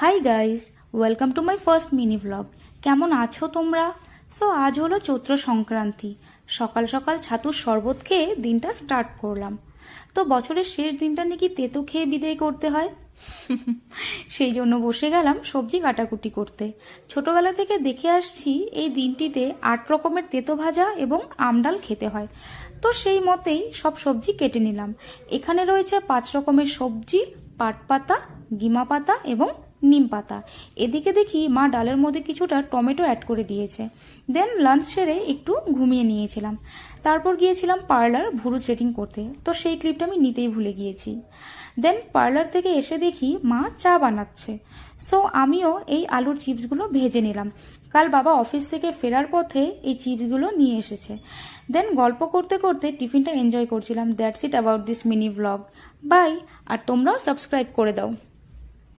Hi guys, welcome to my first mini blog. কেমন আছো তোমরা? আজ হলো চৈত্র সংক্রান্তি। সকাল সকাল ছাতুর শরবত খেয়ে দিনটা স্টার্ট করলাম। বছরের শেষ দিনটা নাকি তেতো খেয়ে বিদায় করতে হয়। সেই জন্য বসে গেলাম সবজি কাটাকুটি করতে। ছোটবেলা থেকে দেখে আসছি এই দিনটিতে 8 রকমের তেতো ভাজা এবং আমডাল খেতে হয়। সেই মতেই সব সবজি কেটে নিলাম। এখানে রয়েছে 5 রকমের সবজি, পাট পাতা, গিমা পাতা এবং নিম পাতা। এদিকে দেখি মা ডালের মধ্যে কিছুটা টমেটো অ্যাড করে দিয়েছে। দেন লাঞ্চ সেরে একটু ঘুমিয়ে নিয়েছিলাম। তারপর গিয়েছিলাম পার্লার ভুরু থ্রেডিং করতে। সেই ক্লিপটা আমি নিতেই ভুলে গিয়েছি। দেন পার্লার থেকে এসে দেখি মা চা বানাচ্ছে। আমিও এই আলুর চিপসগুলো ভেজে নিলাম। কাল বাবা অফিস থেকে ফেরার পথে এই চিপসগুলো নিয়ে এসেছে। দেন গল্প করতে করতে টিফিনটা এনজয় করছিলাম। That's it about this mini blog. Bye. আর তোমরাও সাবস্ক্রাইব করে দাও।